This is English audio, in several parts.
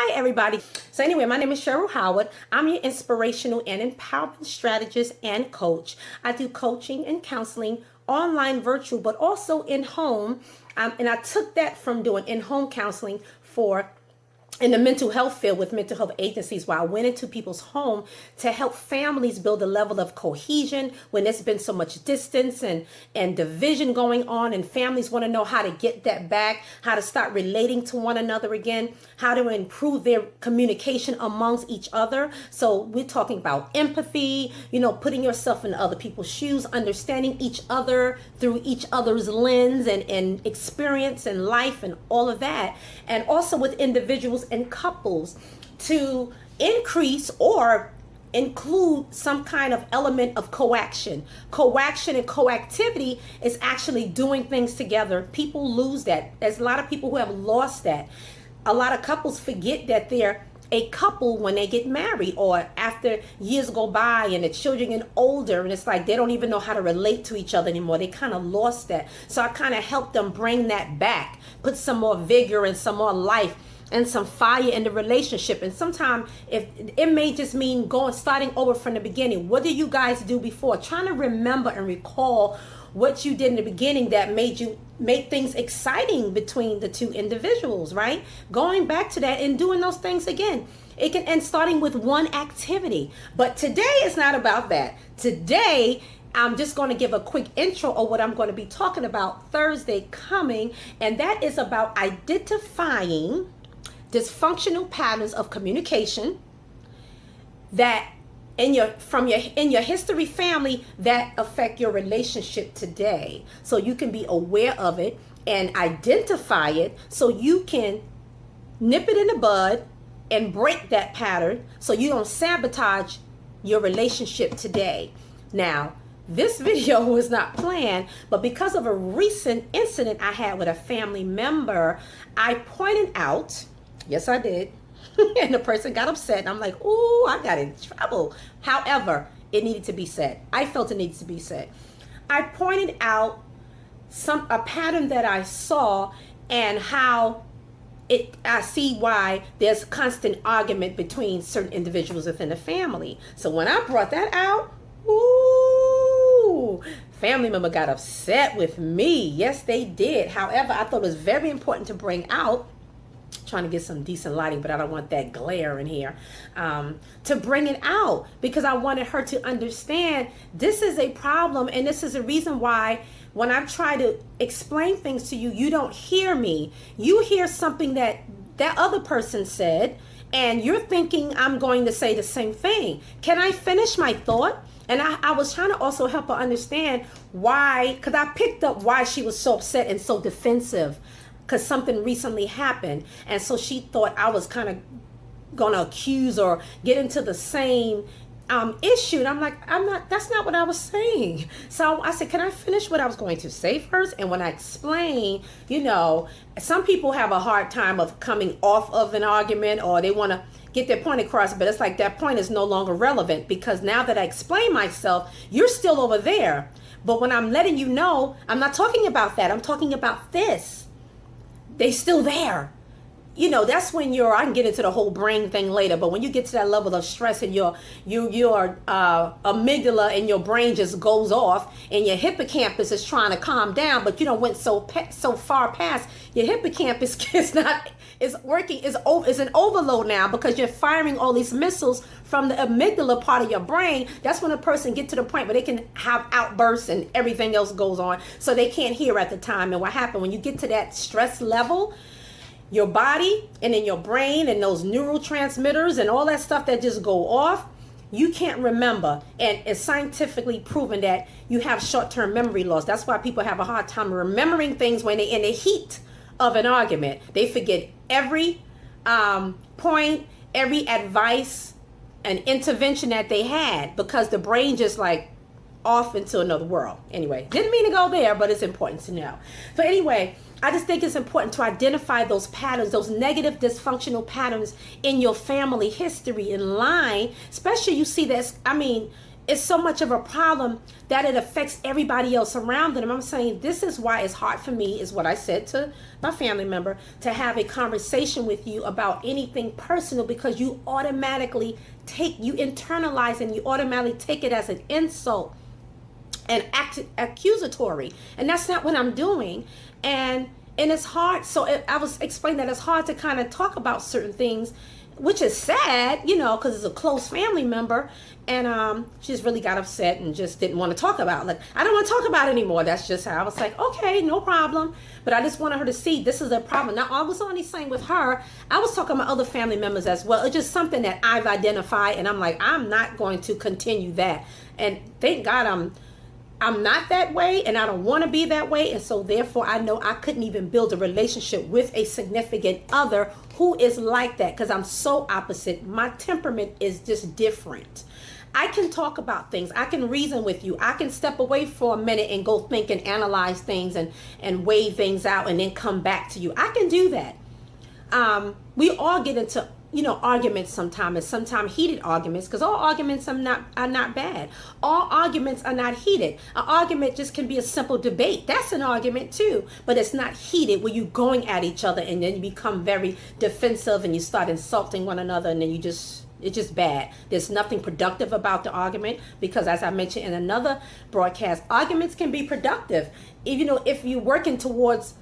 Hi, everybody. So anyway, my name is Cheryl Howard. I'm your inspirational and empowerment strategist and coach. I do coaching and counseling online, virtual, but also in home. And I took that from doing in-home counseling in the mental health field with mental health agencies, where I went into people's home to help families build a level of cohesion when there's been so much distance and division going on, and families want to know how to get that back, how to start relating to one another again, how to improve their communication amongst each other. So we're talking about empathy, putting yourself in other people's shoes, understanding each other through each other's lens and experience and life and all of that. And also with individuals and couples to increase or include some kind of element of coaction. Coaction and coactivity is actually doing things together. People lose that. There's a lot of people who have lost that. A lot of couples forget that they're a couple when they get married, or after years go by and the children get older, and it's like they don't even know how to relate to each other anymore. They kind of lost that. So I kind of helped them bring that back, put some more vigor and some more life and some fire in the relationship. And sometimes if it may just mean starting over from the beginning. What did you guys do before? Trying to remember and recall what you did in the beginning that made things exciting between the two individuals, right? Going back to that and doing those things again. And starting with one activity. But today is not about that. Today, I'm just going to give a quick intro of what I'm going to be talking about Thursday coming, and that is about identifying dysfunctional patterns of communication that in your history family that affect your relationship today, so you can be aware of it and identify it, so you can nip it in the bud and break that pattern, so you don't sabotage your relationship today. Now, this video was not planned, but because of a recent incident I had with a family member, I pointed out, yes I did, and the person got upset, and I'm like, ooh, I got in trouble. However, it needed to be said. I felt it needed to be said. I pointed out a pattern that I saw, and how I see why there's constant argument between certain individuals within the family. So when I brought that out, ooh, family member got upset with me. Yes, they did. However, I thought it was very important to bring out, trying to get some decent lighting, but I don't want that glare in here, to bring it out, because I wanted her to understand this is a problem, and this is a reason why when I try to explain things to you, you don't hear me. You hear something that other person said, and you're thinking I'm going to say the same thing. Can I finish my thought? And I was trying to also help her understand why, because I picked up why she was so upset and so defensive, because something recently happened. And so she thought I was kind of going to accuse or get into the same issue. And I'm like, that's not what I was saying. So I said, can I finish what I was going to say first? And when I explain, some people have a hard time of coming off of an argument, or they want to get their point across, but it's like that point is no longer relevant, because now that I explain myself, you're still over there. But when I'm letting you know, I'm not talking about that. I'm talking about this. They still there. That's when I can get into the whole brain thing later, but when you get to that level of stress and your amygdala and your brain just goes off, and your hippocampus is trying to calm down, but went so far past your hippocampus is an overload now, because you're firing all these missiles from the amygdala part of your brain. That's when a person gets to the point where they can have outbursts and everything else goes on, so they can't hear at the time. And what happened when you get to that stress level, your body and in your brain and those neurotransmitters and all that stuff that just go off, you can't remember. And it's scientifically proven that you have short-term memory loss. That's why people have a hard time remembering things when they're in the heat of an argument. They forget every point, every advice and intervention that they had, because the brain just like off into another world. Anyway, didn't mean to go there, but it's important to know. So anyway, I just think it's important to identify those patterns, those negative dysfunctional patterns in your family history in line. Especially you see this, it's so much of a problem that it affects everybody else around them. I'm saying this is why it's hard for me, is what I said to my family member, to have a conversation with you about anything personal, because you internalize and you automatically take it as an insult and accusatory. And that's not what I'm doing. And it's hard. So I was explaining that it's hard to kind of talk about certain things, which is sad, because it's a close family member. And she just really got upset and just didn't want to talk about it. Like, I don't want to talk about it anymore. That's just how I was like, okay, no problem. But I just wanted her to see this is a problem. Now, I was only saying with her, I was talking about other family members as well. It's just something that I've identified, and I'm like, I'm not going to continue that. And thank God I'm not that way, and I don't want to be that way. And so therefore I know I couldn't even build a relationship with a significant other who is like that, because I'm so opposite. My temperament is just different. I can talk about things. I can reason with you. I can step away for a minute and go think and analyze things and weigh things out and then come back to you. I can do that. We all get into arguments sometimes, and sometimes heated arguments, because all arguments are not bad. All arguments are not heated. An argument just can be a simple debate. That's an argument too, but it's not heated where you're going at each other and then you become very defensive and you start insulting one another, and then it's just bad. There's nothing productive about the argument, because as I mentioned in another broadcast, arguments can be productive. If you're working towards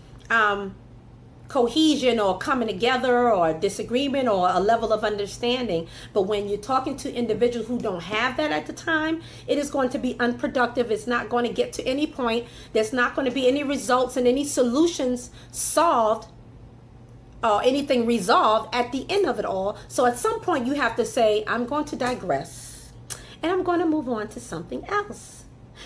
cohesion or coming together or disagreement or a level of understanding. But when you're talking to individuals who don't have that at the time, it is going to be unproductive. It's not going to get to any point. There's not going to be any results and any solutions solved or anything resolved at the end of it all. So at some point you have to say, I'm going to digress and I'm going to move on to something else.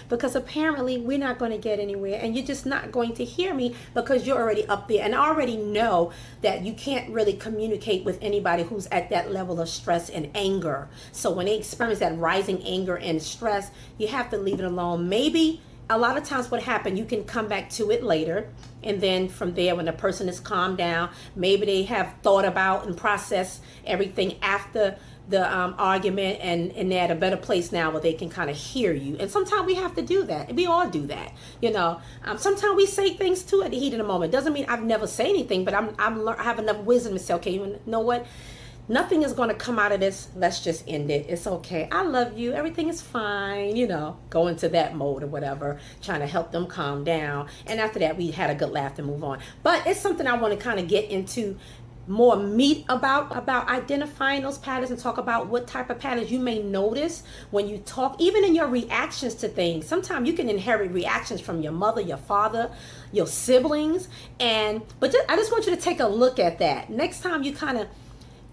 Because apparently we're not going to get anywhere, and you're just not going to hear me because you're already up there. And I already know that you can't really communicate with anybody who's at that level of stress and anger. So when they experience that rising anger and stress, you have to leave it alone. Maybe a lot of times what happened, you can come back to it later. And then from there, when the person is calmed down, maybe they have thought about and processed everything after the argument, and they're at a better place now where they can kind of hear you. And sometimes we have to do that. We all do that. Sometimes we say things too at the heat of the moment. Doesn't mean I've never say anything, but I have enough wisdom to say, okay, you know what? Nothing is going to come out of this. Let's just end it. It's okay. I love you. Everything is fine. Go into that mode or whatever, trying to help them calm down. And after that, we had a good laugh and move on. But it's something I want to kind of get into more meat about identifying those patterns, and talk about what type of patterns you may notice when you talk, even in your reactions to things. Sometimes you can inherit reactions from your mother, your father, your siblings, I just want you to take a look at that next time you kind of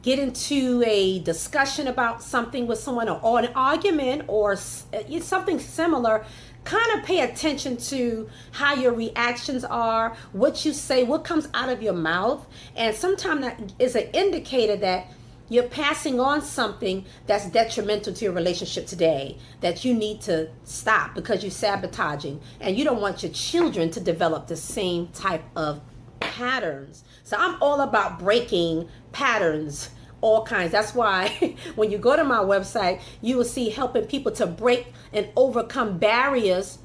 get into a discussion about something with someone, or an argument or something similar. Kind of pay attention to how your reactions are, what you say, what comes out of your mouth. And sometimes that is an indicator that you're passing on something that's detrimental to your relationship today, that you need to stop because you're sabotaging, and you don't want your children to develop the same type of patterns. So I'm all about breaking patterns, all kinds. That's why when you go to my website, you will see helping people to break and overcome barriers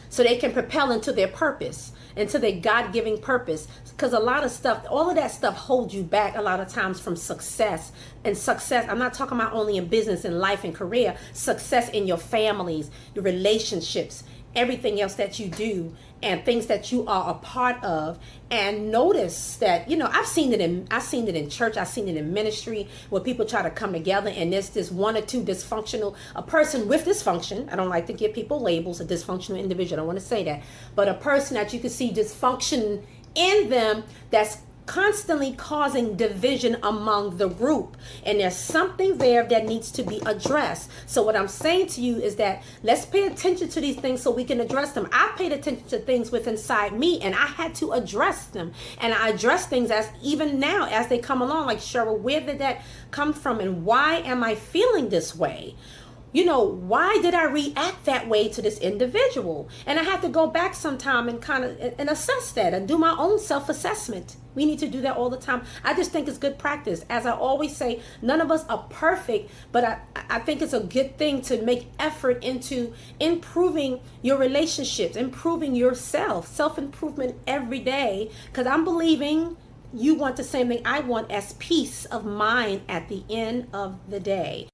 so they can propel into their purpose, into their God-given purpose. Because a lot of stuff, all of that stuff holds you back a lot of times from success. And success, I'm not talking about only in business and life and career, success in your families, your relationships, everything else that you do, and things that you are a part of. And notice that, I've seen it in church, I've seen it in ministry, where people try to come together, and there's this one or two a person with dysfunction. I don't like to give people labels, a dysfunctional individual, I don't want to say that, but a person that you can see dysfunction in them that's constantly causing division among the group. And there's something there that needs to be addressed. So what I'm saying to you is that let's pay attention to these things so we can address them. I paid attention to things within inside me, and I had to address them. And I address things as even now as they come along, like, Cheryl, where did that come from, and why am I feeling this way? why did I react that way to this individual? And I have to go back sometime and kind of and assess that and do my own self-assessment. We need to do that all the time. I just think it's good practice. As I always say, none of us are perfect, but I think it's a good thing to make effort into improving your relationships, improving yourself, self-improvement every day, because I'm believing you want the same thing I want, as peace of mind at the end of the day.